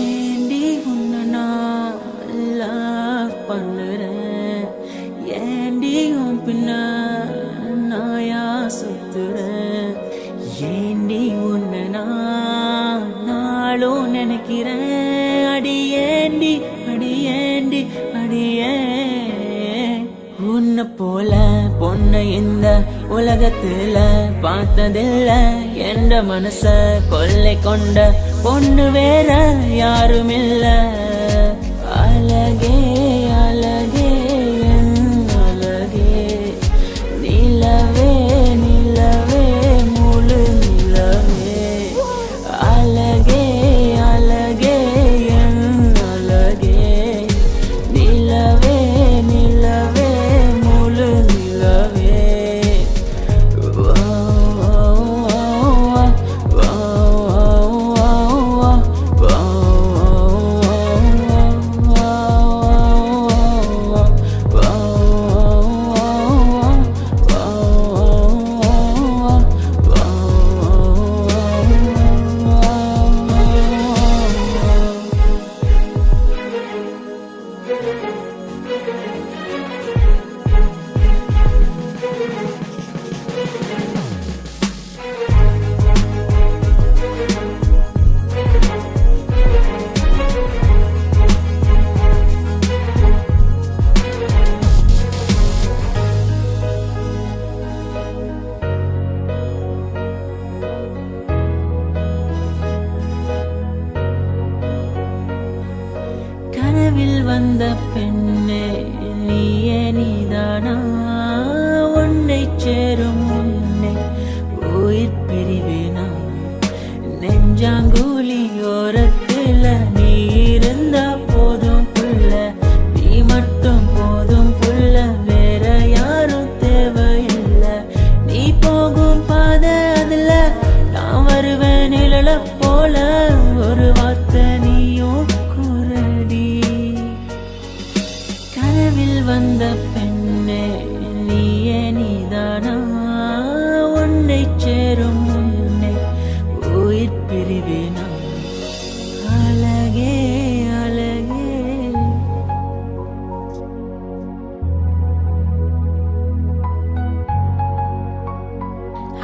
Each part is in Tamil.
ஏண்டி உன்னை நான் லவ் பண்ணுறேன், ஏண்டி உன் பின்ன நாயா சுத்துறேன், ஏண்டி உன்னை நான் நாளும் நினைக்கிறேன், அடியேண்டி அடியேண்டி அடியே. உன்னை போல பொண்ணு இந்த உலகத்துல பார்த்ததில்ல, என்ற மனச கொள்ளை கொண்ட பொண்ணு வேற யாருமில்ல. அழகே அழகே என் அழகே, நிலவே நிலவே முழு நிலவே. அழகே அழகே என் அழகே, நிலவே நிலவே முழு நிலவே. கனவில் வந்த பெண்ணே நீயே நீதானா, உன்னை சேரும் முன்னே உயிர் பிரிவேனா. நெஞ்சாங்குழி ஓரத்துல நீ இருந்தா போதும் புள்ள, நீ மட்டும் போதும் புள்ள, வேற யாரும் தேவையில்லை. நீ போகும் பாதை அதுல நான் வருவேன் நிழல போல, ஒரு வார்த்தை நீயும் குரடி. கனவில் வந்த பெண்ணே நீயே நீதானா, உன்னை சேரும் முன்னே உயிர் பிரிவேனா. அழகே அழகே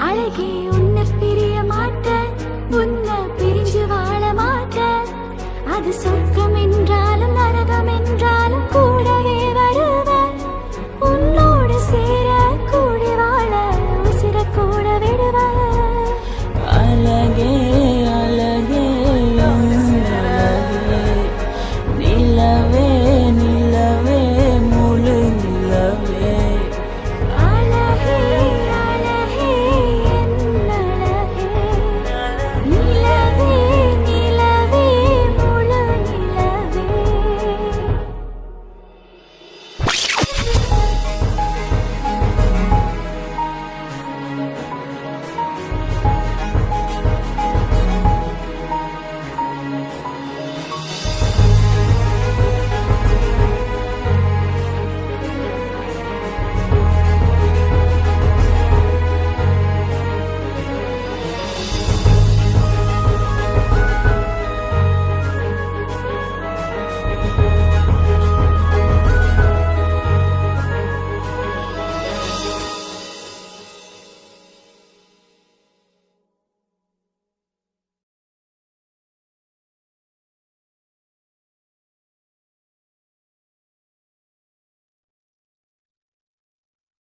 அழகே